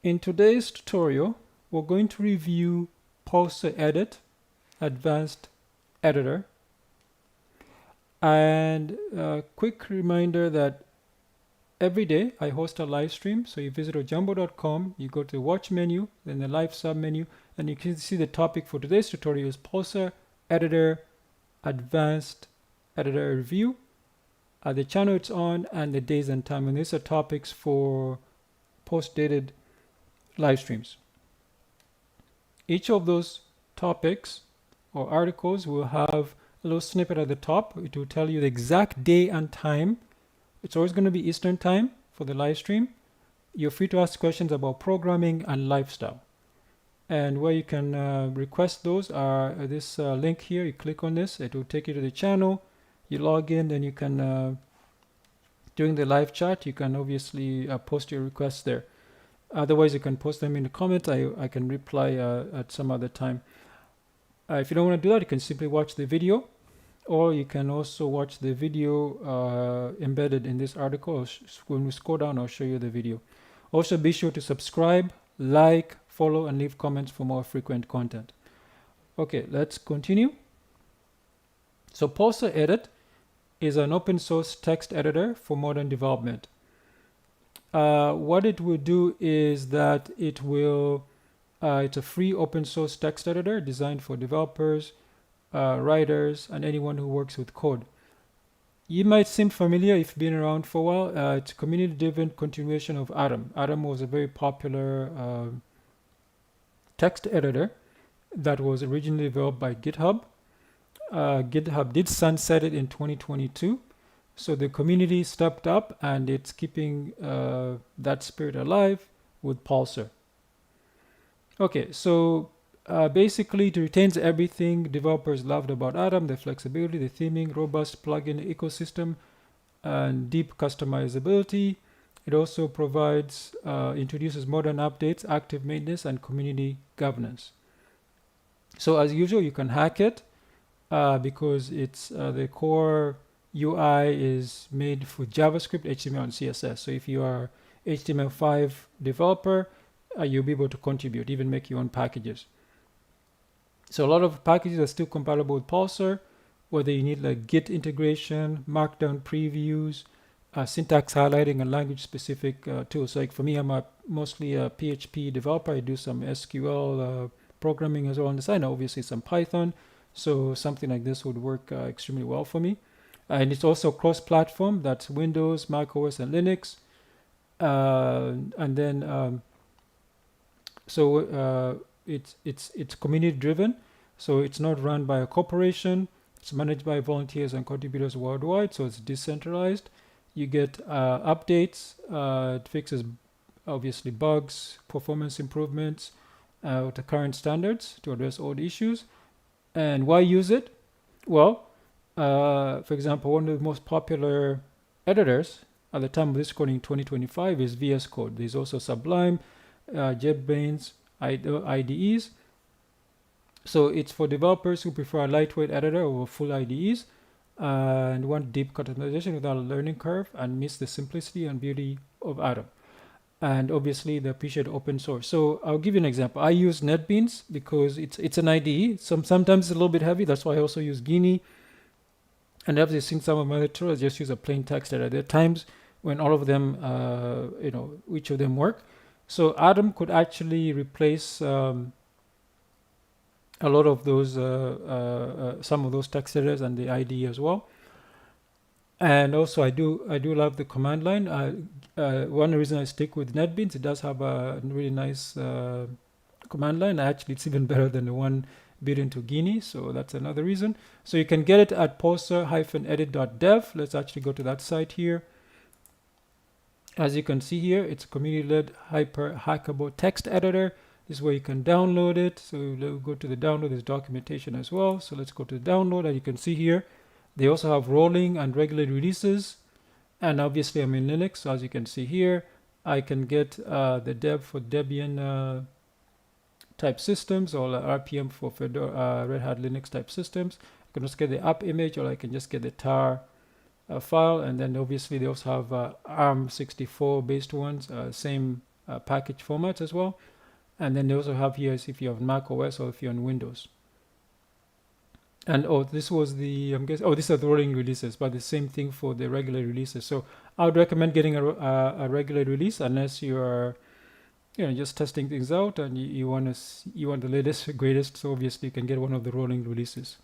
In today's tutorial, we're going to review Pulsar Edit Advanced Editor. And a quick reminder that every day I host a live stream. So you visit ojambo.com, you go to the watch menu, then the live sub menu, and you can see the topic for today's tutorial is Pulsar Editor Advanced Editor Review. The channel it's on and the days and time. And these are topics for post-dated live streams. Each of those topics or articles will have a little snippet at the top. It will tell you the exact day and time. It's always going to be Eastern time for the live stream. You're free to ask questions about programming and lifestyle. And where you can request those are this link here. You click on this, it will take you to the channel. You log in, then you can, during the live chat, you can obviously post your requests there. Otherwise, you can post them in the comments. I can reply at some other time. If you don't want to do that, you can simply watch the video, or you can also watch the video embedded in this article. When we scroll down, I'll show you the video. Also, be sure to subscribe, like, follow, and leave comments for more frequent content. Okay, let's continue. So Pulsar Edit is an open source text editor for modern development. What it will do is that it will, it's a free open source text editor designed for developers, writers, and anyone who works with code. You might seem familiar if you've been around for a while. It's a community-driven continuation of Atom. Atom was a very popular text editor that was originally developed by GitHub. GitHub did sunset it in 2022. So the community stepped up and it's keeping that spirit alive with Pulsar. Okay, so basically it retains everything developers loved about Atom: the flexibility, the theming, robust plugin ecosystem, and deep customizability. It also provides, introduces modern updates, active maintenance, and community governance. So as usual, you can hack it because it's the core UI is made for JavaScript, HTML, and CSS. So if you are HTML5 developer, you'll be able to contribute, even make your own packages. So a lot of packages are still compatible with Pulsar, whether you need like Git integration, markdown previews, syntax highlighting, and language-specific tools. So like for me, I'm mostly a PHP developer. I do some SQL programming as well on the side, and obviously some Python. So something like this would work extremely well for me. And it's also cross-platform. That's Windows, Mac OS, and Linux. And then, it's community-driven. So it's not run by a corporation. It's managed by volunteers and contributors worldwide. So it's decentralized. You get updates. It fixes, obviously, bugs, performance improvements with the current standards to address all the issues. And why use it? Well, for example, one of the most popular editors at the time of this recording in 2025 is VS Code. There's also Sublime, JetBrains, IDEs. So it's for developers who prefer a lightweight editor over full IDEs and want deep customization without a learning curve and miss the simplicity and beauty of Atom. And obviously they appreciate open source. So I'll give you an example. I use NetBeans because it's an IDE. Sometimes it's a little bit heavy. That's why I also use Guinea. And after seeing some of my other tools, I just use a plain text editor. There are times when all of them, each of them work. So Atom could actually replace a lot of those, some of those text editors and the IDE as well. And also, I do love the command line. One reason I stick with NetBeans, it does have a really nice command line. Actually, it's even better than the one built into Guinea, so that's another reason. So you can get it at pulsar-edit.dev. Let's actually go to that site here. As you can see here, it's a community-led hyper-hackable text editor. This is where you can download it. So we'll go to the download. There's documentation as well. So let's go to the download, and you can see here they also have rolling and regular releases. And obviously I'm in Linux, so as you can see here, I can get the dev for Debian type systems, or RPM for Fedora, Red Hat Linux type systems. I can just get the app image, or I can just get the tar file. And then obviously they also have ARM64 based ones, same package formats as well. And then they also have here is if you have Mac OS or if you're on Windows. And this was the I'm guessing. These are the rolling releases, but the same thing for the regular releases. So I would recommend getting a regular release unless you are, just testing things out and you want the latest, greatest. So obviously you can get one of the rolling releases.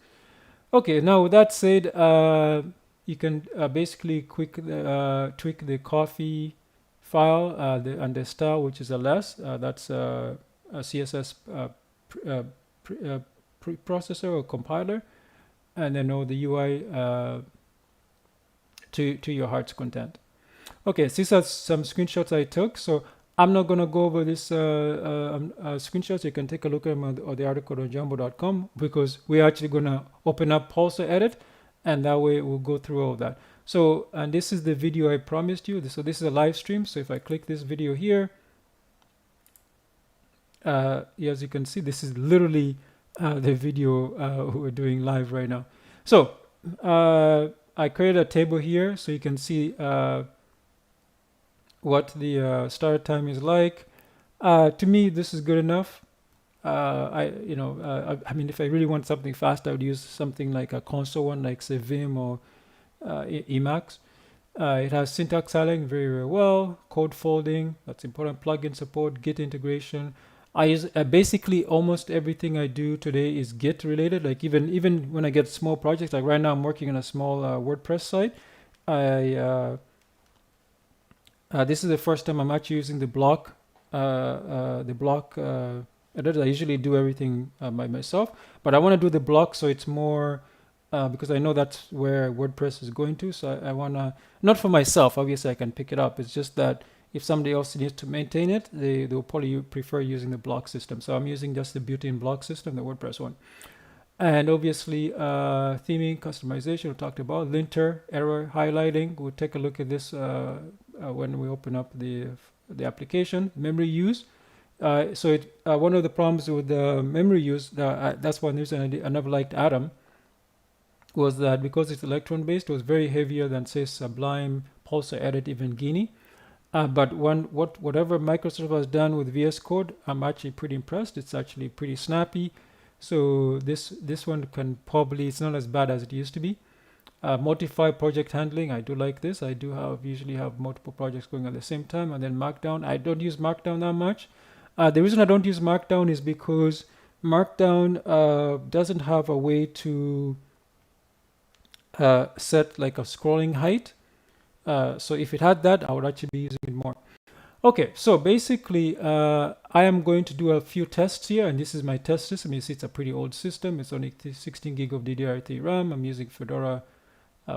Okay, now with that said, you can basically tweak the coffee file and the style, which is a less. That's a CSS preprocessor or compiler, and then all the UI to your heart's content. Okay, so these are some screenshots I took. So I'm not going to go over this screenshots. You can take a look at them on the article on jumbo.com because we're actually going to open up Pulsar edit, and that way we'll go through all that. So, and this is the video I promised you. So this is a live stream. So if I click this video here, as you can see, this is literally the video we're doing live right now. So I created a table here so you can see what the start time is like. To me, this is good enough. I mean, if I really want something fast, I would use something like a console one, like say Vim or Emacs. It has syntax highlighting very, very well. Code folding, that's important. Plugin support, Git integration. I use basically almost everything I do today is Git related. Like even when I get small projects, like right now I'm working on a small WordPress site. This is the first time I'm actually using the block editor. I usually do everything by myself, but I want to do the block so it's more because I know that's where WordPress is going to. So I want to, not for myself, obviously I can pick it up. It's just that if somebody else needs to maintain it, they'll probably prefer using the block system. So I'm using just the built-in block system, the WordPress one. And obviously theming, customization, we talked about. Linter, error highlighting. We'll take a look at this when we open up the application. Memory use. So one of the problems with the memory use, that's one reason I never liked Atom, was that because it's Electron based, it was very heavier than say Sublime, Pulsar, Edit, even Guinea. But whatever Microsoft has done with VS Code, I'm actually pretty impressed. It's actually pretty snappy. So this one can probably, it's not as bad as it used to be. Multi-file project handling, I do like this. I do usually have multiple projects going at the same time. And then Markdown, I don't use Markdown that much. The reason I don't use Markdown is because Markdown doesn't have a way to set like a scrolling height. So if it had that, I would actually be using it more. Okay, so basically, I am going to do a few tests here, and this is my test system. You see, it's a pretty old system. It's only 16 gig of DDR3 RAM. I'm using Fedora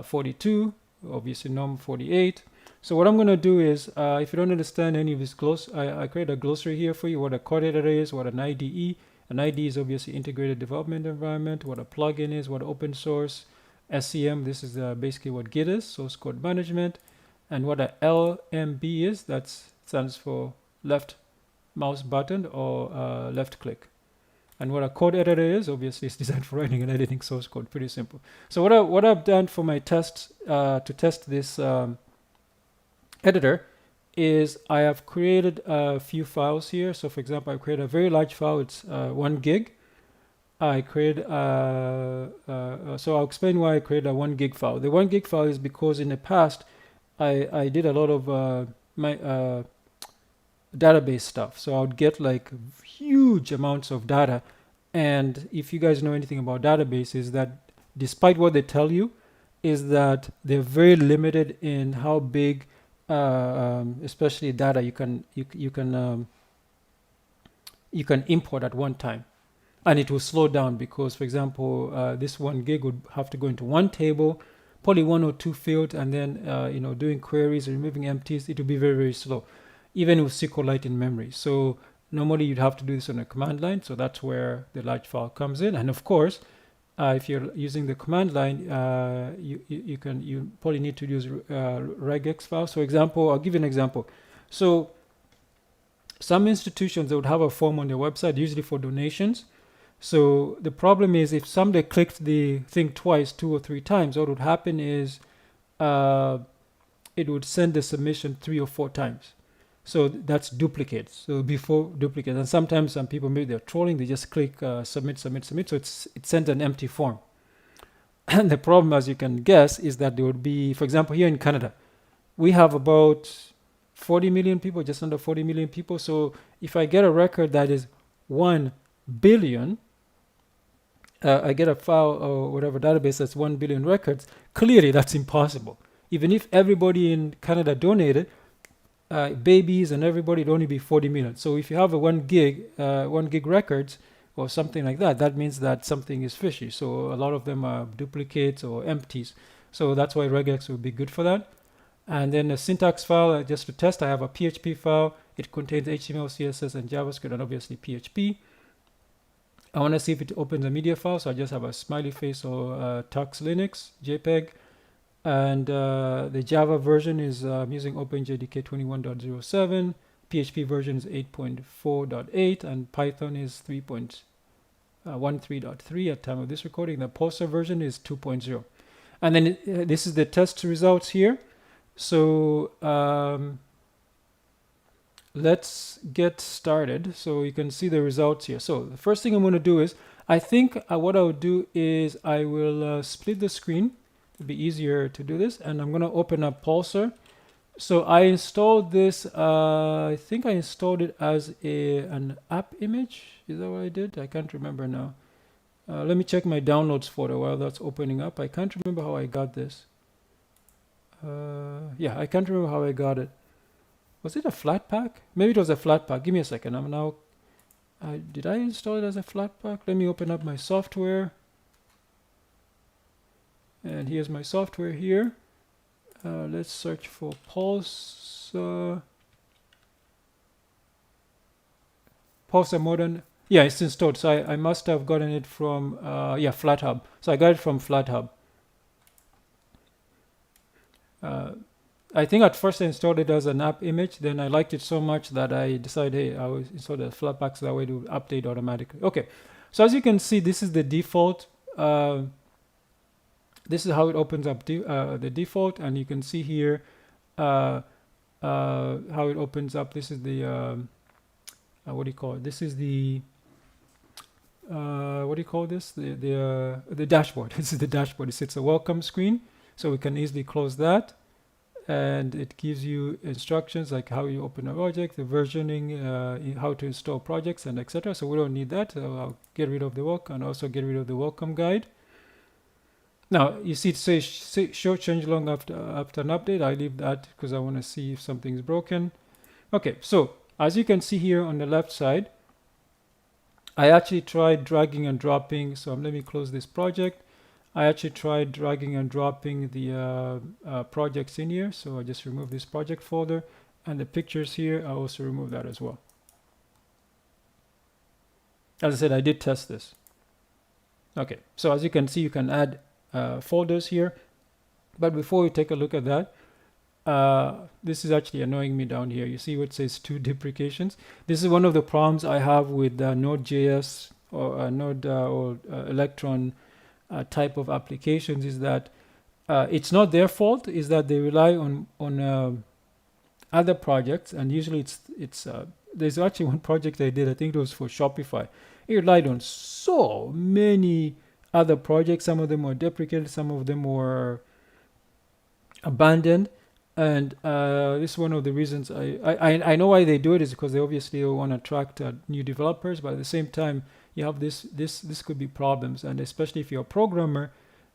42, obviously GNOME 48. So what I'm going to do is, if you don't understand any of this I create a glossary here for you, what a code editor is, what an IDE. An IDE is obviously integrated development environment, what a plugin is, what open source, SCM, this is basically what Git is, source code management, and what a LMB is, that stands for left mouse button or left click. And what a code editor is, obviously it's designed for writing and editing source code, pretty simple. So what I've done for my tests to test this editor is I have created a few files here. So for example, I created a very large file, it's 1 gig. I created, so I'll explain why I created a 1 gig file. The 1 gig file is because in the past, I did a lot of my database stuff. So I would get like huge amounts of data. And if you guys know anything about databases, that despite what they tell you, is that they're very limited in how big, especially data you can import at one time. And it will slow down because, for example, this 1 gig would have to go into one table, probably 1 or 2 fields, and then doing queries, removing empties. It will be very, very slow, even with SQLite in memory. So normally you'd have to do this on a command line. So that's where the large file comes in. And of course, if you're using the command line, you probably need to use regex files. For example, I'll give you an example. So some institutions, they would have a form on their website, usually for donations. So the problem is if somebody clicked the thing twice, 2 or 3 times, what would happen is it would send the submission 3 or 4 times. So that's duplicates. So before duplicates, and sometimes some people, maybe they're trolling, they just click submit, submit, submit. So it sends an empty form. And the problem, as you can guess, is that there would be, for example, here in Canada, we have about 40 million people, just under 40 million people. So if I get a record that is 1 billion, I get a file or whatever database that's 1 billion records, clearly that's impossible. Even if everybody in Canada donated, babies and everybody, it'd only be 40 million. So if you have a 1 gig records or something like that, that means that something is fishy. So a lot of them are duplicates or empties. So that's why regex would be good for that. And then a syntax file, just to test, I have a PHP file. It contains HTML, CSS, and JavaScript, and obviously PHP. I want to see if it opens a media file, so I just have a smiley face or Tux Linux, JPEG. And the Java version is using OpenJDK 21.07. PHP version is 8.4.8, and Python is 3.13.3 at time of this recording. The Pulsar version is 2.0. And then this is the test results here. So let's get started. So you can see the results here. So the first thing I'm going to do is, I think what I would do is I will split the screen. It'll be easier to do this. And I'm going to open up Pulsar. So I installed this, I think I installed it as an app image. Is that what I did? I can't remember now. Let me check my downloads folder while that's opening up. I can't remember how I got this. Yeah, I can't remember how I got it. Was it a flat pack? Maybe it was a flat pack. Give me a second. I'm now. Did I install it as a flat pack? Let me open up my software. And here's my software here. Let's search for Pulsar. Pulsar Modern. Yeah, it's installed. So I must have gotten it from FlatHub. So I got it from FlatHub. I think at first I installed it as an app image. Then I liked it so much that I decided, hey, I will install the Flatpak so that way it will update automatically. Okay, so as you can see, this is the default. This is how it opens up the default, and you can see here how it opens up. This is the what do you call it? This is the what do you call this? The dashboard. This is the dashboard. It's a welcome screen, so we can easily close that, and it gives you instructions like how you open a project, the versioning, how to install projects, and etc. So we don't need that. So I'll get rid of the welcome and also get rid of the welcome guide. Now you see it says show change long after an update. I leave that because I want to see if something is broken. Okay, so as you can see here on the left side, I actually tried dragging and dropping. So let me close this project. I actually tried dragging and dropping the projects in here. So I just remove this project folder, and the pictures here, I also remove that as well. As I said, I did test this. Okay, so as you can see, you can add folders here. But before we take a look at that, this is actually annoying me down here. You see what says 2 deprecations. This is one of the problems I have with Node.js or Node or Electron type of applications, is that it's not their fault, is that they rely on other projects, and usually it's there's actually one project I did, I think it was for Shopify. It relied on so many other projects. Some of them were deprecated, some of them were abandoned, and this is one of the reasons I know why they do it, is because they obviously want to attract new developers, but at the same time you have this could be problems, and especially if you're a programmer,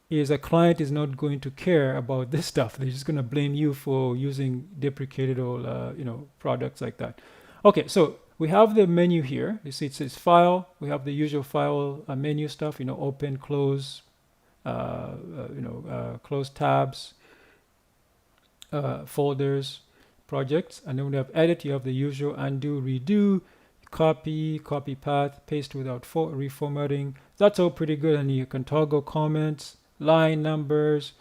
is a client is not going to care about this stuff. They're just going to blame you for using deprecated or products like that. Okay, so we have the menu here. You see it says file. We have the usual file menu stuff, open, close, close tabs, folders, projects. And then we have edit. You have the usual undo, redo, copy path, paste without reformatting. That's all pretty good. And you can toggle comments, line numbers,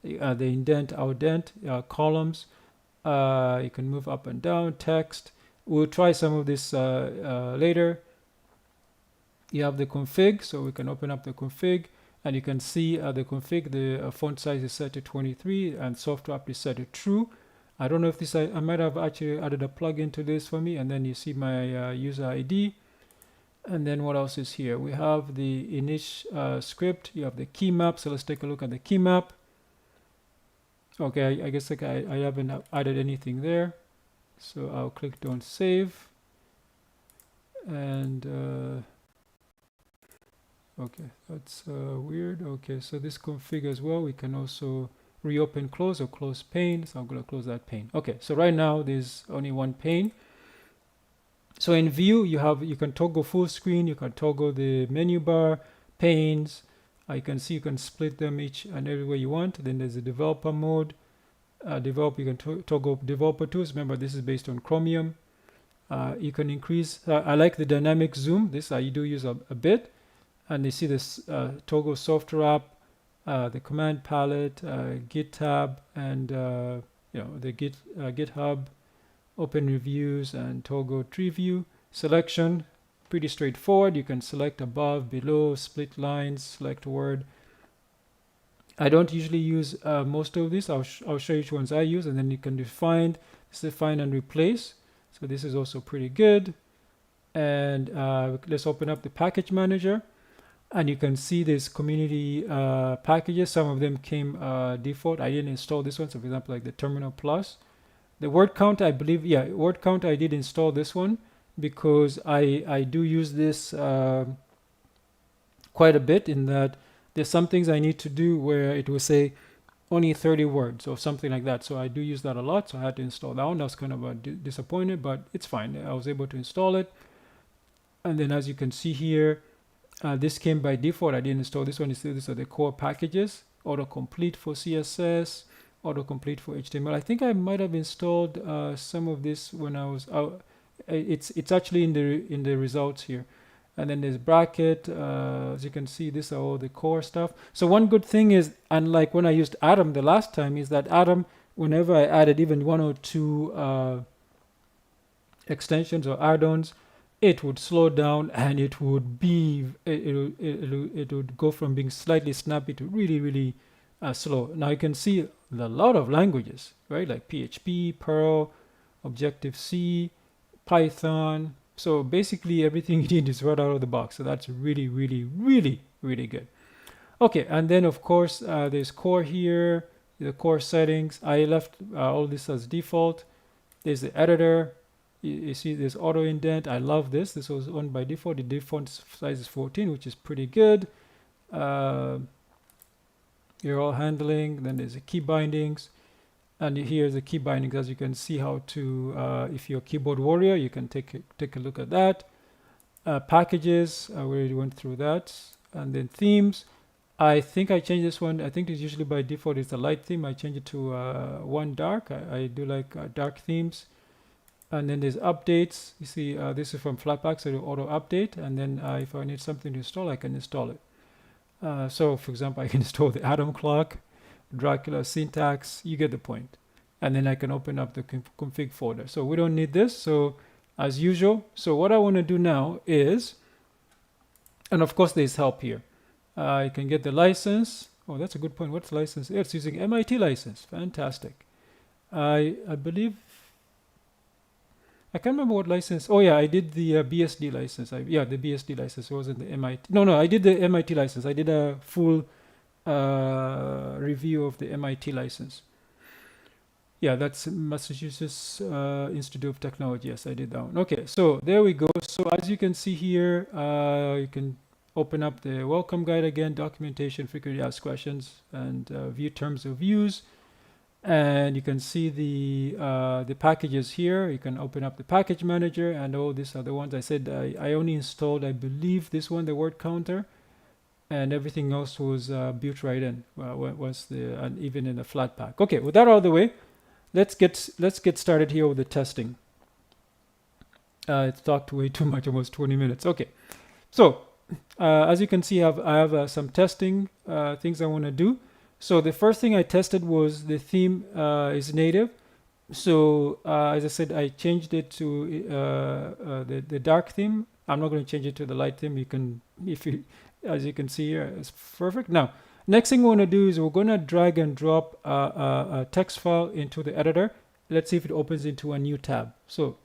the indent, outdent, columns. You can move up and down, text. We'll try some of this later. You have the config, so we can open up the config, and you can see the config. The font size is set to 23, and software app is set to true. I don't know if this, I might have actually added a plugin to this for me. And then you see my user ID. And then what else is here? We have the init script. You have the key map. So let's take a look at the key map. Okay, I guess like I haven't added anything there. So I'll click don't save. And okay, that's weird. Okay, so this config as well, we can also reopen, close, or close pane. So I'm going to close that pane. Okay, so right now there's only one pane. So in view, you can toggle full screen, you can toggle the menu bar, panes. You can see you can split them each and every way you want. Then there's a developer mode. You can toggle developer tools. Remember, this is based on Chromium. You can increase. I like the dynamic zoom. This I do use a bit. And you see this toggle software app, the command palette, Git tab, and the GitHub, open reviews, and toggle tree view. Selection, pretty straightforward. You can select above, below, split lines, select word. I don't usually use most of this. I'll show you which ones I use, and then you can define and replace. So this is also pretty good. And let's open up the package manager. And you can see this community packages. Some of them came default. I didn't install this one. So for example, like the Terminal Plus. The word count, I believe, yeah, word count, I did install this one because I do use this quite a bit, in that there's some things I need to do where it will say only 30 words or something like that. So I do use that a lot. So I had to install that one. That was kind of disappointed, but it's fine. I was able to install it. And then as you can see here, this came by default. I didn't install this one. These are the core packages. Autocomplete for CSS, autocomplete for HTML. I think I might have installed some of this when I was out. It's actually in the results here. And then there's bracket. As you can see, these are all the core stuff. So one good thing is, unlike when I used Atom the last time, is that Atom, whenever I added even one or two extensions or add-ons, it would slow down, and it would go from being slightly snappy to really slow. Now you can see a lot of languages, right? Like PHP, Perl, Objective-C, Python. So basically everything you need is right out of the box. So that's really good. Okay, and then of course there's core here, the core settings. I left all this as default. There's the editor. You see this auto indent. I love this. This was on by default. The default size is 14, which is pretty good. You're all handling. Then there's the key bindings. And here's the key bindings. As you can see how to, if you're a keyboard warrior, you can take a look at that. Packages, I already went through that. And then themes. I think I changed this one. I think it's usually by default it's a light theme. I changed it to one dark. I do like dark themes. And then there's updates. You see, this is from Flatpak, so it'll auto update. And then if I need something to install, I can install it. So for example, I can install the Atom clock, Dracula syntax. You get the point. And then I can open up the config folder. So we don't need this. So as usual, so what I want to do now is, and of course there's help here. You can get the license. Oh, that's a good point. What's license? It's using MIT license. Fantastic. I believe, I can't remember what license. Oh yeah, I did the BSD license. The BSD license. It wasn't the MIT. No, I did the MIT license. I did a full review of the MIT license. Yeah, that's Massachusetts Institute of Technology. Yes, I did that one. Okay, so there we go. So as you can see here, you can open up the welcome guide again, documentation, frequently asked questions, and view terms of use. And you can see the packages here. You can open up the package manager, and all these are the ones I said I only installed, I believe this one, the word counter, and everything else was built right in. And even in the Flatpak. Okay, with that out of the way, let's get started here with the testing. It's talked way too much, almost 20 minutes. Okay, so as you can see, I have some testing things I want to do. So the first thing I tested was the theme is native. So as I said, I changed it to the dark theme. I'm not going to change it to the light theme. You can, as you can see here, it's perfect. Now, next thing we want to do is we're going to drag and drop a text file into the editor. let's see if it opens into a new tab. So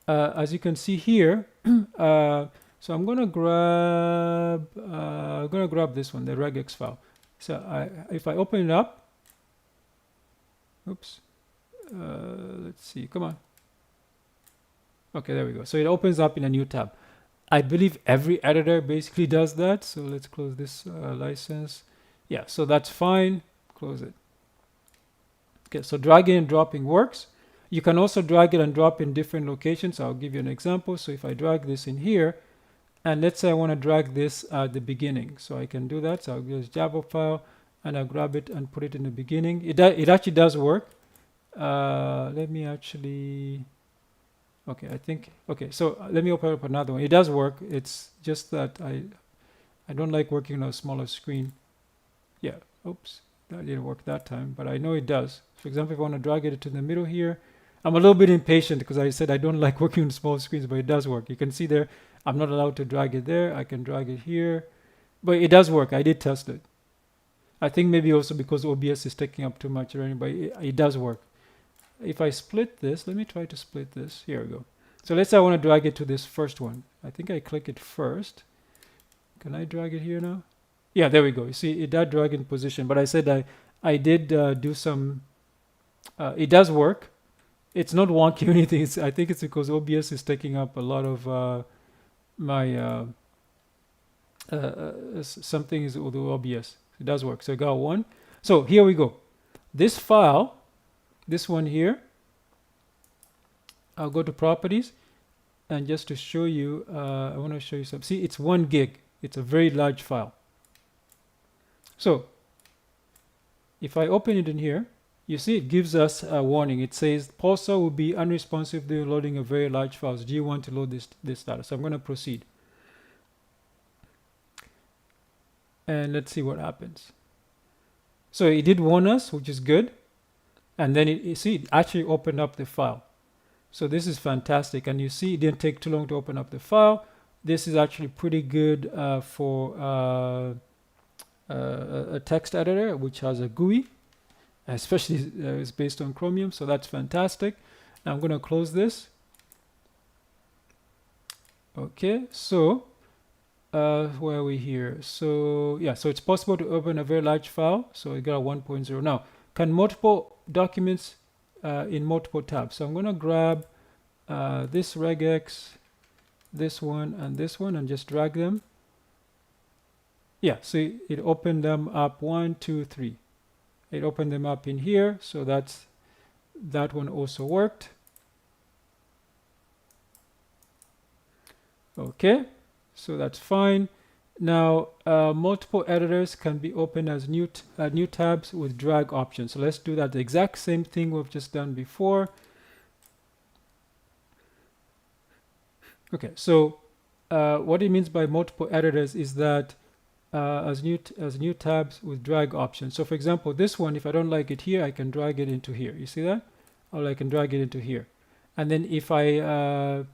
as you can see here, so I'm gonna grab this one, the regex file. So if I open it up, oops, let's see, come on. Okay, there we go. So it opens up in a new tab. I believe every editor basically does that. So let's close this license. Yeah, so that's fine. Close it. Okay, so dragging and dropping works. You can also drag it and drop in different locations. I'll give you an example. So if I drag this in here, and let's say I want to drag this at the beginning. So I can do that. So I'll use Java file and I'll grab it and put it in the beginning. It actually does work. Let me actually... Okay, I think, okay, so let me open up another one. It does work. It's just that I don't like working on a smaller screen. Yeah, oops, that didn't work that time, but I know it does. For example, if I want to drag it to the middle here, I'm a little bit impatient because I said I don't like working on small screens, but it does work. You can see there, I'm not allowed to drag it there. I can drag it here, but it does work. I did test it. I think maybe also because OBS is taking up too much already, but it does work. If I split this, let me try to split this. Here we go. So let's say I want to drag it to this first one. I think I click it first. Can I drag it here now? Yeah, there we go. You see, it does drag in position. But I said I did do some... it does work. It's not wonky or anything. I think it's because OBS is taking up a lot of my... something is with OBS. It does work. So I got one. So here we go. This file... This one here, I'll go to properties, and just to show you, I want to show you some. See, it's 1 gig. It's a very large file. So if I open it in here, you see it gives us a warning. It says Pulsar will be unresponsive to loading a very large files. Do you want to load this data? So I'm going to proceed. And let's see what happens. So it did warn us, which is good. And then you see, it actually opened up the file. So this is fantastic. And you see, it didn't take too long to open up the file. This is actually pretty good for a text editor, which has a GUI, especially it's based on Chromium. So that's fantastic. Now I'm going to close this. Okay, so where are we here? So yeah, so it's possible to open a very large file. So we got a 1.0. Now, can multiple documents in multiple tabs? So I'm going to grab this regex, this one, and just drag them. Yeah, see, it opened them up 1, 2, 3. It opened them up in here. So that one also worked. Okay, so that's fine. Now, multiple editors can be opened as new tabs with drag options. So let's do that. The exact same thing we've just done before. Okay, so what it means by multiple editors is that as new tabs with drag options. So for example, this one, if I don't like it here, I can drag it into here. You see that? Or I can drag it into here. And then if I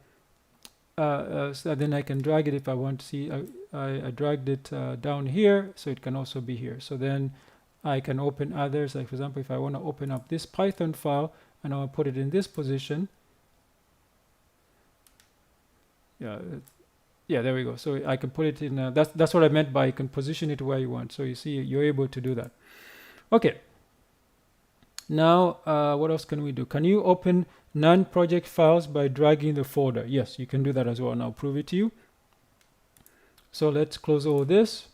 so then I can drag it if I want to see. I dragged it down here, so it can also be here. So then I can open others. Like for example, if I want to open up this Python file and I want to put it in this position. Yeah, there we go. So I can put it in. That's what I meant by you can position it where you want. So you see, you're able to do that. Okay. Now, what else can we do? Can you open non-project files by dragging the folder? Yes, you can do that as well, and I'll prove it to you. So let's close all this.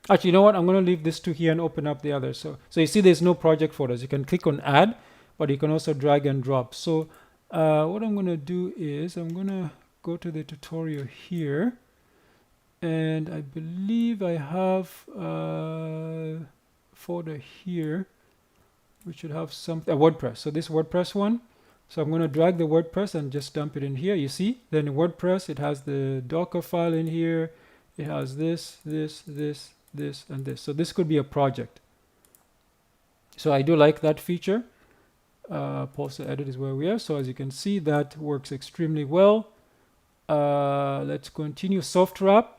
Actually, you know what? I'm going to leave this to here and open up the others. So you see there's no project folders. You can click on add, but you can also drag and drop. So what I'm going to do is I'm going to go to the tutorial here. And I believe I have a folder here. We should have something, WordPress. So this WordPress one. So I'm going to drag the WordPress and just dump it in here. You see, then in WordPress, it has the Docker file in here. It has this, and this. So this could be a project. So I do like that feature. Pulsar edit is where we are. So as you can see, that works extremely well. Let's continue. Soft wrap.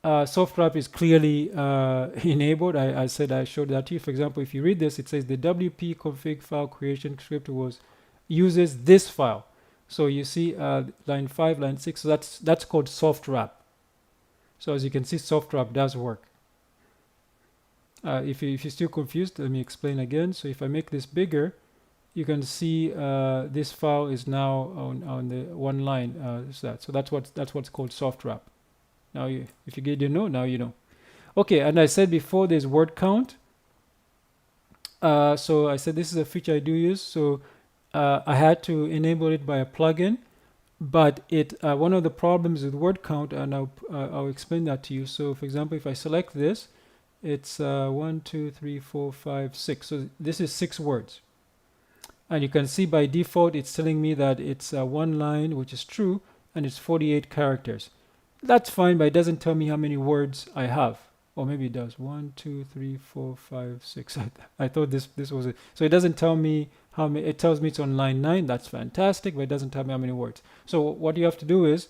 soft wrap is clearly enabled. I said I showed that to you. For example, if you read this, it says the WP config file creation script uses this file. So you see line 5, line 6. So that's called soft wrap. So as you can see, soft wrap does work. If you're still confused, let me explain again. So if I make this bigger, you can see this file is now on the one line. So that's what's called soft wrap. Now, if you didn't know, now you know. Okay, and I said before there's word count. So I said this is a feature I do use. So I had to enable it by a plugin, but one of the problems with word count, and I'll explain that to you. So for example, if I select this, it's 1, 2, 3, 4, 5, 6. So this is 6 words. And you can see by default, it's telling me that it's one line, which is true, and it's 48 characters. That's fine, but it doesn't tell me how many words I have. Or maybe it does. 1, 2, 3, 4, 5, 6. I thought this was it. So it doesn't tell me how many. It tells me it's on line 9. That's fantastic, but it doesn't tell me how many words. So what you have to do is,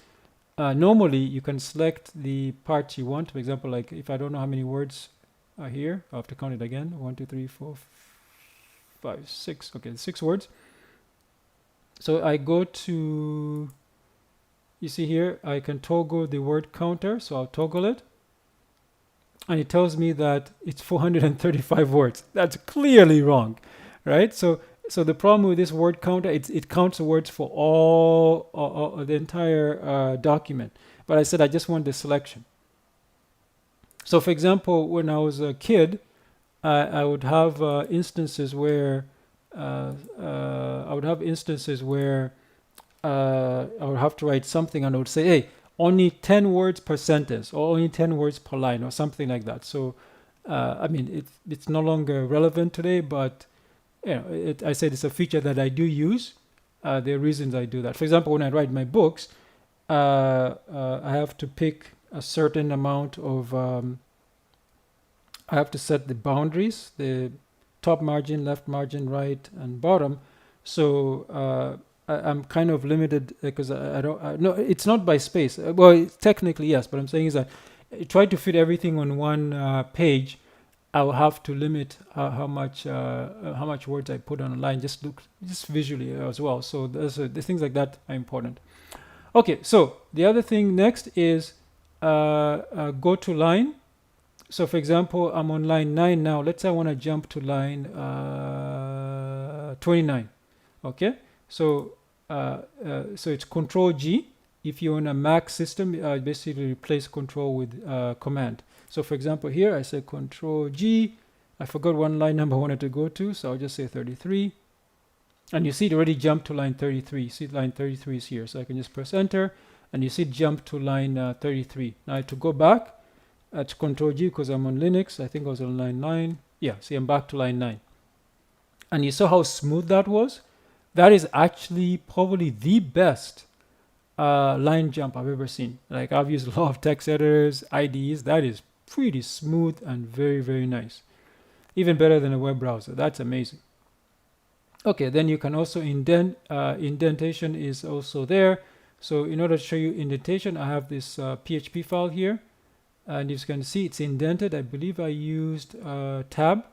normally you can select the parts you want. For example, like if I don't know how many words are here, I have to count it again. 1, 2, 3, 4, 5, 6. Okay, 6 words. So I go to, you see here, I can toggle the word counter. So I'll toggle it. And it tells me that it's 435 words. That's clearly wrong, right? So the problem with this word counter, it counts the words for all the entire document. But I said I just want the selection. So for example, when I was a kid, I would have instances where I would have to write something, and I would say, hey, only 10 words per sentence, or only 10 words per line, or something like that. So I mean, it's no longer relevant today, but you know, I said it's a feature that I do use. There are reasons I do that. For example, when I write my books, I have to pick a certain amount of I have to set the boundaries, the top margin, left margin, right, and bottom. So I'm kind of limited because I don't. No, it's not by space. Well, technically yes, but I'm saying is that I try to fit everything on one page. I'll have to limit how much words I put on a line, just visually as well. So the things like that are important. Okay, so the other thing next is go to line. So for example, I'm on line 9 now. Let's say I want to jump to line 29. Okay, so it's Control G. If you're on a Mac system, basically replace Control with Command. So for example, here I say Control G. I forgot one line number I wanted to go to, so I'll just say 33. And you see it already jumped to line 33. See, line 33 is here. So I can just press Enter, and you see it jump to line 33. Now to go back, to Control G because I'm on Linux. I think I was on line 9. Yeah, see, I'm back to line 9. And you saw how smooth that was? That is actually probably the best line jump I've ever seen. Like, I've used a lot of text editors, IDEs. That is pretty smooth and very, very nice. Even better than a web browser. That's amazing. Okay, then you can also indent. Indentation is also there. So in order to show you indentation, I have this PHP file here. And as you can see, it's indented. I believe I used tab.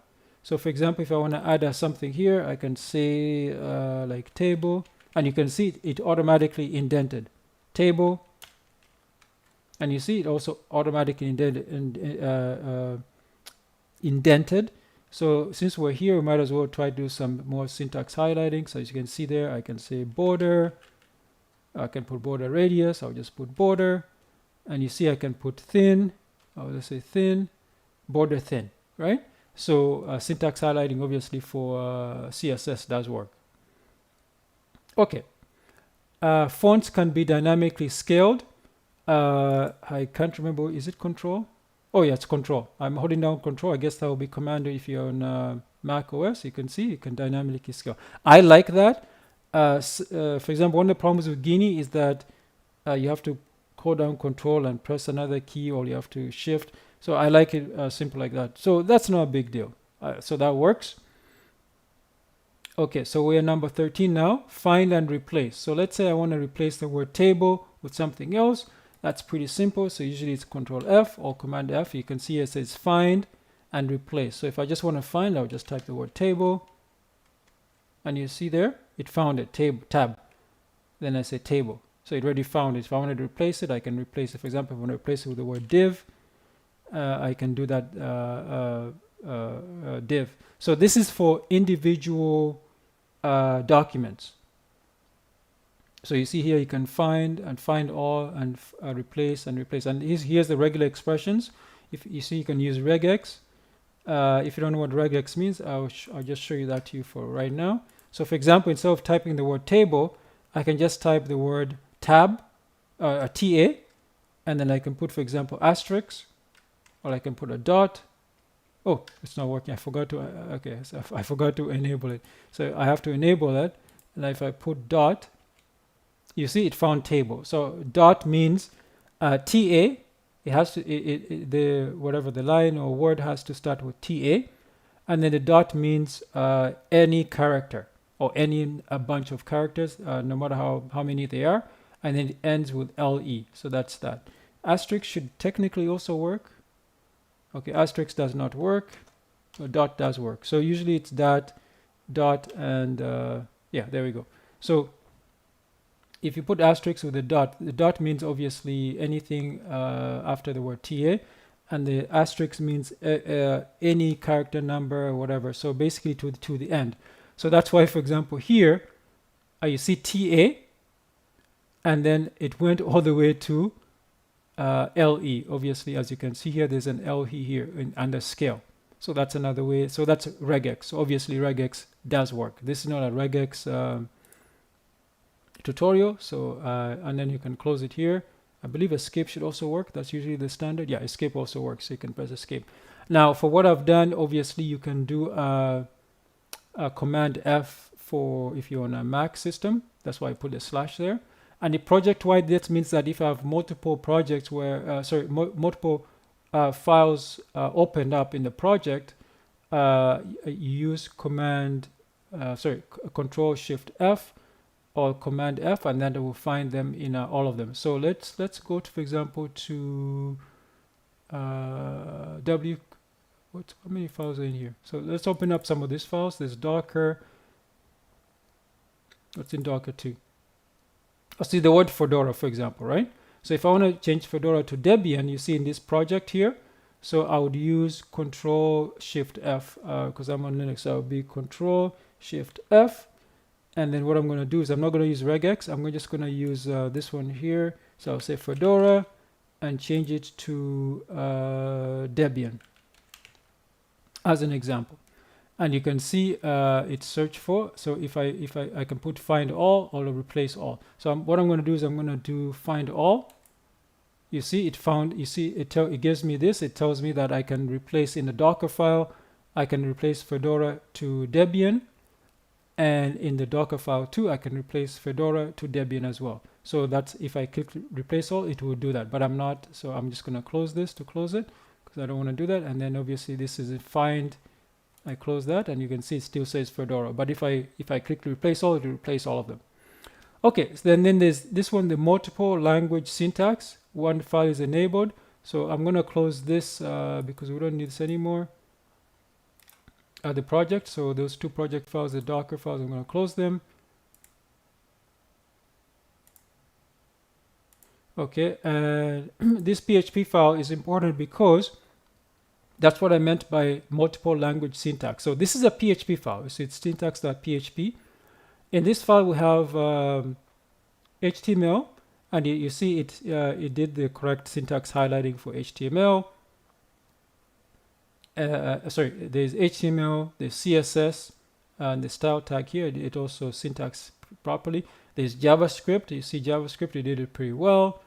So for example, if I want to add something here, I can say like table, and you can see it automatically indented. Table, and you see it also automatically indented. So since we're here, we might as well try to do some more syntax highlighting. So as you can see there, I can say border. I can put border radius. I'll just put border. And you see I can put thin. I'll just say thin, border thin, right? So syntax highlighting obviously for CSS does work. Okay. Fonts can be dynamically scaled. I can't remember, is it Control? Oh yeah, it's Control. I'm holding down Control. I guess that will be Command if you're on Mac OS. You can see you can dynamically scale. I like that. For example, one of the problems with Guinea is that you have to hold down Control and press another key, or you have to Shift. So I like it simple like that. So that's not a big deal. So that works. Okay, so we are number 13 now. Find and replace. So let's say I want to replace the word table with something else. That's pretty simple. So usually it's Control F or Command F. You can see it says find and replace. So if I just want to find, I'll just type the word table, and you see there it found it, tab. Then I say table. So it already found it. If I wanted to replace it, I can replace it. For example, if I want to replace it with the word div, I can do that div. So this is for individual documents. So you see here you can find and find all and replace and replace. And here's the regular expressions. If you see, you can use regex. If you don't know what regex means, I'll just show you that to you for right now. So for example, instead of typing the word table, I can just type the word tab, TA, and then I can put, for example, asterisk, or I can put a dot. Oh, it's not working. I forgot to, okay, so I forgot to enable it. So I have to enable that. And if I put dot, you see it found table. So dot means TA. It has to, the whatever the line or word has to start with TA. And then the dot means any character or a bunch of characters, no matter how many they are. And then it ends with LE. So that's that. Asterisk should technically also work. Okay, asterisk does not work, but dot does work. So usually it's that, dot, and yeah, there we go. So if you put asterisk with the dot means obviously anything after the word TA, and the asterisk means any character number or whatever. So basically to the end. So that's why, for example, here you see TA, and then it went all the way to LE. Obviously, as you can see here, there's an LE here under scale. So that's another way. So that's regex. So obviously regex does work. This is not a regex tutorial. So and then you can close it here. I believe escape should also work. That's usually the standard. Yeah, escape also works. So you can press escape. Now for what I've done, obviously you can do a Command F for if you're on a Mac system. That's why I put a slash there. And the project-wide, that means that if I have multiple projects where, multiple files opened up in the project, you use Control Shift F or Command F, and then it will find them in all of them. So let's go to, for example, to how many files are in here? So let's open up some of these files. There's Docker. What's in Docker 2? I see the word Fedora, for example, right? So if I want to change Fedora to Debian, you see in this project here, so I would use Control Shift F because I'm on Linux. So I would be Control Shift F, and then what I'm going to do is I'm not going to use regex. I'm just going to use this one here. So I'll say Fedora and change it to Debian as an example. And you can see it's search for. So if I can put find all or replace all. So what I'm going to do is I'm going to do find all. You see it found. You see it gives me this. It tells me that I can replace in the Docker file. I can replace Fedora to Debian, and in the Docker file too, I can replace Fedora to Debian as well. So that's if I click replace all, it will do that. But I'm not. So I'm just going to close this to close it because I don't want to do that. And then obviously this is a find. I close that, and you can see it still says Fedora. But if I click replace all, it will replace all of them. Okay, so then there's this one, the multiple language syntax. One file is enabled. So I'm going to close this because we don't need this anymore. The project. So those two project files, the Docker files, I'm going to close them. Okay, and this PHP file is important because that's what I meant by multiple language syntax. So this is a PHP file. So it's syntax.php. In this file, we have HTML, and you see it did the correct syntax highlighting for HTML. There's HTML, there's CSS, and the style tag here. It also syntax properly. There's JavaScript. You see JavaScript, it did it pretty well.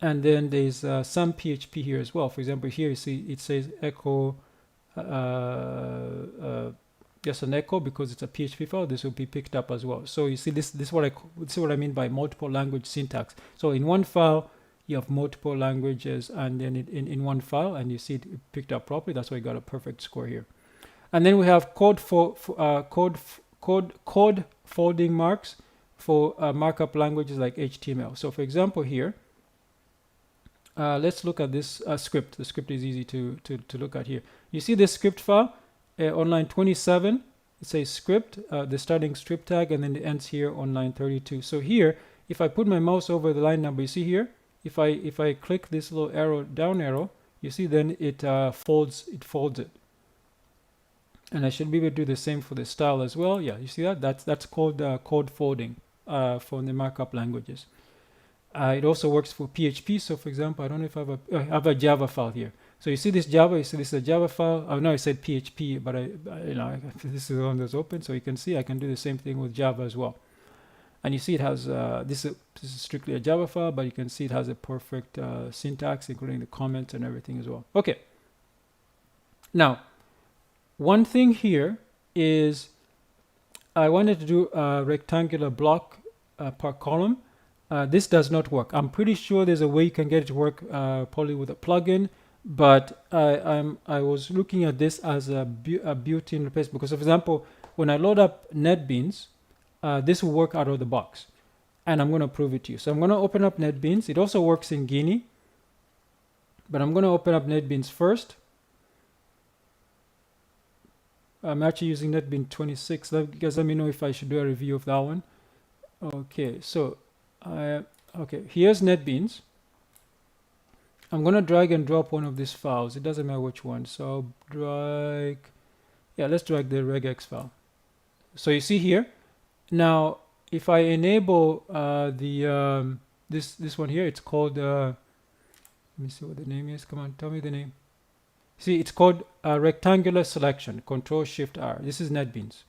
And then there's some PHP here as well. For example, here you see it says echo, just an echo because it's a PHP file. This will be picked up as well. So you see this is what I mean by multiple language syntax. So in one file you have multiple languages, and then in one file, and you see it picked up properly. That's why you got a perfect score here. And then we have code folding marks for markup languages like HTML. So for example here, let's look at this script. The script is easy to look at here. You see this script file on line 27. It says script, the starting script tag, and then it ends here on line 32. So here, if I put my mouse over the line number, you see here, if I click this little arrow, down arrow, you see then it folds it. And I should be able to do the same for the style as well. Yeah, you see that? That's called code folding from the markup languages. It also works for PHP. So for example, I don't know if I have a Java file here. So you see this Java, you see this is a Java file. Oh no, I said PHP, but this is the one that's open. So you can see I can do the same thing with Java as well. And you see it has, this is strictly a Java file, but you can see it has a perfect syntax, including the comments and everything as well. Okay. Now, one thing here is I wanted to do a rectangular block per column. This does not work. I'm pretty sure there's a way you can get it to work probably with a plugin, but I was looking at this as a built-in replacement because, for example, when I load up NetBeans, this will work out of the box, and I'm going to prove it to you. So I'm going to open up NetBeans. It also works in Guinea, but I'm going to open up NetBeans first. I'm actually using NetBeans 26. Guys, let me know if I should do a review of that one. Okay, so okay, here's NetBeans. I'm gonna drag and drop one of these files. It doesn't matter which one. So I'll drag, yeah, let's drag the regex file. So you see here. Now, if I enable this one here, it's called. Let me see what the name is. Come on, tell me the name. See, it's called rectangular selection. Control-Shift-R. This is NetBeans.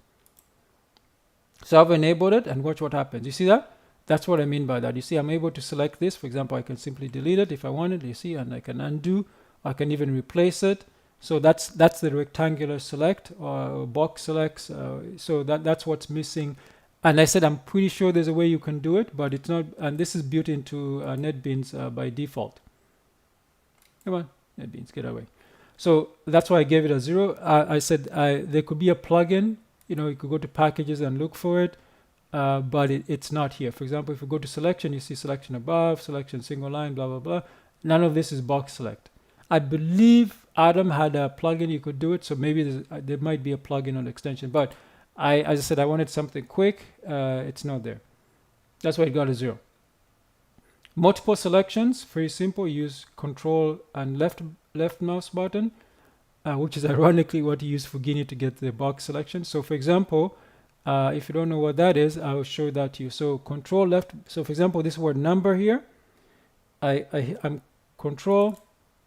So I've enabled it, and watch what happens. You see that? That's what I mean by that. You see, I'm able to select this. For example, I can simply delete it if I wanted. You see, and I can undo. I can even replace it. So that's the rectangular select or box selects. So that's what's missing. And I said I'm pretty sure there's a way you can do it, but it's not. And this is built into NetBeans by default. Come on, NetBeans, get away. So that's why I gave it a 0. I said there could be a plugin. You know, you could go to packages and look for it, but it's not here. For example, if you go to selection, you see selection above, selection single line, blah, blah, blah. None of this is box select. I believe Adam had a plugin you could do it, so maybe there might be a plugin or extension. But as I said, I wanted something quick. It's not there. That's why it got a 0. Multiple selections, very simple. Use Control and left mouse button, which is ironically what you use for Guinea to get the box selection. So for example, if you don't know what that is, I will show that to you. So Control left. So for example, this word number here, I'm Control.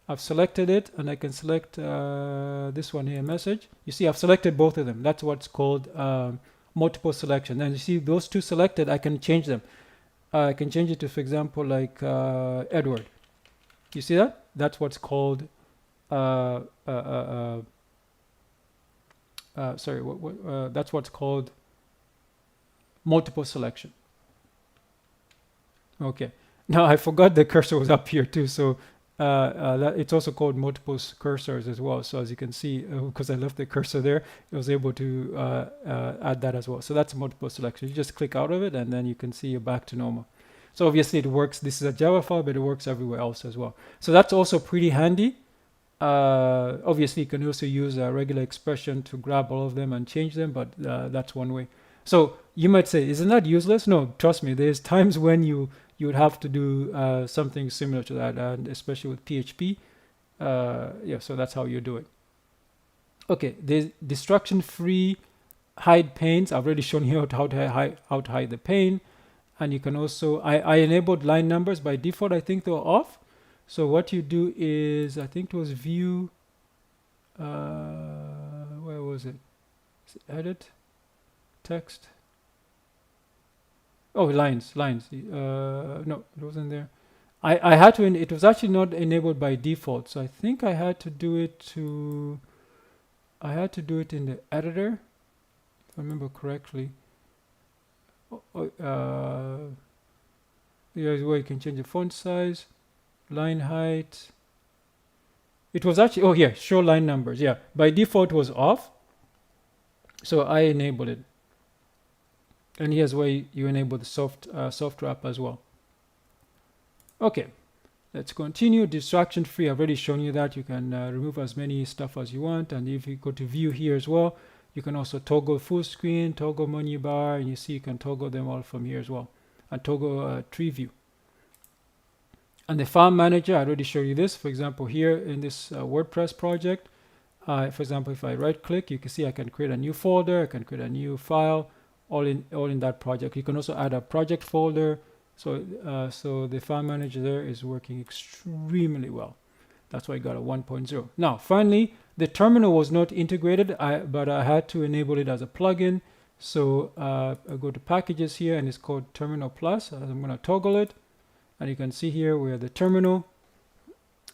I've selected it, and I can select this one here, message. You see, I've selected both of them. That's what's called multiple selection. And you see those two selected, I can change them. I can change it to, for example, like Edward. You see that? That's what's called that's what's called multiple selection. Okay. Now I forgot the cursor was up here too, so it's also called multiple cursors as well. So as you can see, because I left the cursor there, I was able to add that as well. So that's multiple selection. You just click out of it, and then you can see you're back to normal. So obviously it works. This is a Java file, but it works everywhere else as well. So that's also pretty handy. Obviously, you can also use a regular expression to grab all of them and change them, but that's one way. So you might say, isn't that useless? No, trust me. There's times when you would have to do something similar to that, and especially with PHP. Yeah, so that's how you do it. Okay, there's destruction-free hide panes. I've already shown you how to hide the pane. And you can also, I enabled line numbers by default. I think they were off. So what you do is, I think it was view, where was it? Edit, text. Oh, lines. No, it wasn't there. I had to, it was actually not enabled by default. So I think I had to do it in the editor, if I remember correctly. Here's where you can change the font size, line height. It was actually, oh yeah, show line numbers. Yeah, by default was off, so I enabled it. And here's where you enable the soft wrap as well. Okay, Let's continue. Distraction free. I've already shown you that. You can remove as many stuff as you want. And if you go to view here as well, you can also toggle full screen, toggle menu bar, and you see you can toggle them all from here as well. And toggle tree view. And the file manager, I already showed you this. For example, here in this WordPress project, for example, if I right click, you can see I can create a new folder, I can create a new file, all in that project. You can also add a project folder. So the file manager there is working extremely well. That's why I got a 1.0. Now, finally, the terminal was not integrated, but I had to enable it as a plugin. So I go to packages here, and it's called Terminal Plus. I'm going to toggle it, and you can see here where the terminal.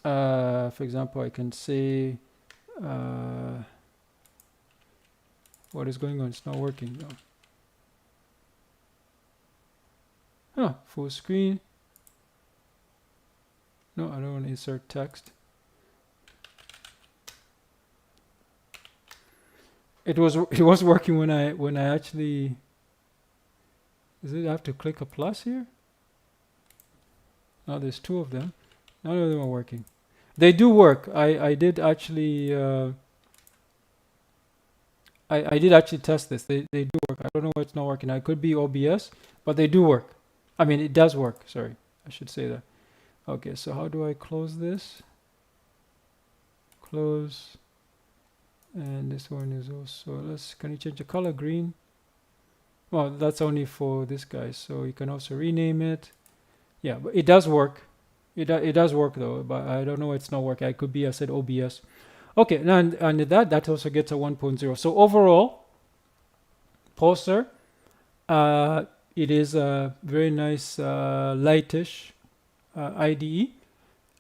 For example, I can say what is going on? It's not working. No. Oh, full screen. No, I don't want to insert text. It was working when I actually. Does it have to click a plus here? No, there's two of them. None of them are working. They do work. I did actually. I did actually test this. They do work. I don't know why it's not working. It could be OBS, but they do work. I mean, it does work. Sorry, I should say that. Okay, so how do I close this? Close. And this one is also, can you change the color? Green. Well, that's only for this guy. So you can also rename it. Yeah, but it does work. It does work though, but I don't know why it's not working. It could be, I said OBS. Okay, now and that also gets a 1.0. So overall, Pulsar, it is a very nice lightish IDE.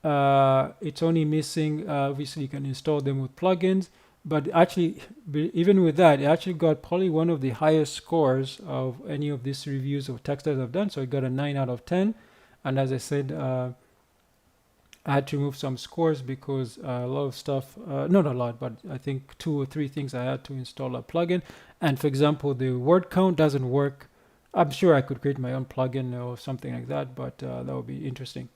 It's only missing, obviously you can install them with plugins, but actually, even with that, it actually got probably one of the highest scores of any of these reviews of text that I've done. So it got a 9 out of 10. And as I said, I had to remove some scores because a lot of stuff, not a lot, but I think 2 or 3 things I had to install a plugin. And for example, the word count doesn't work. I'm sure I could create my own plugin or something like that, but that would be interesting.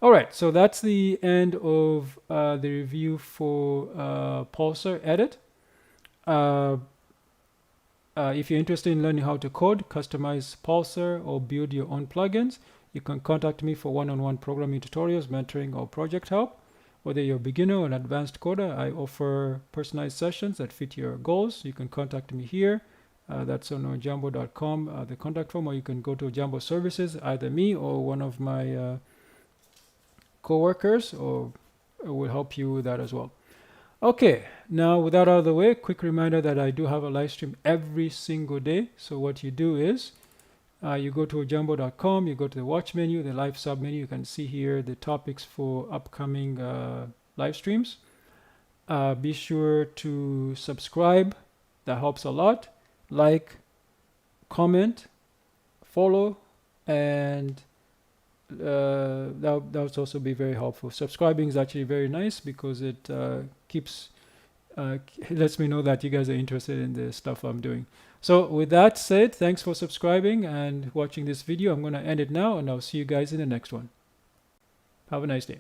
All right, so that's the end of the review for Pulsar Edit. If you're interested in learning how to code, customize Pulsar, or build your own plugins, you can contact me for one-on-one programming tutorials, mentoring, or project help. Whether you're a beginner or an advanced coder, I offer personalized sessions that fit your goals. You can contact me here. That's on jambo.com, the contact form, or you can go to Jambo Services, either me or one of my co-workers, or will help you with that as well. Okay, now with that out of the way, quick reminder that I do have a live stream every single day. So what you do is you go to jambo.com, you go to the watch menu, the live sub menu. You can see here the topics for upcoming live streams. Be sure to subscribe. That helps a lot. Like, comment, follow, and that would also be very helpful. Subscribing is actually very nice because it lets me know that you guys are interested in the stuff I'm doing. So with that said, thanks for subscribing and watching this video. I'm going to end it now, and I'll see you guys in the next one. Have a nice day.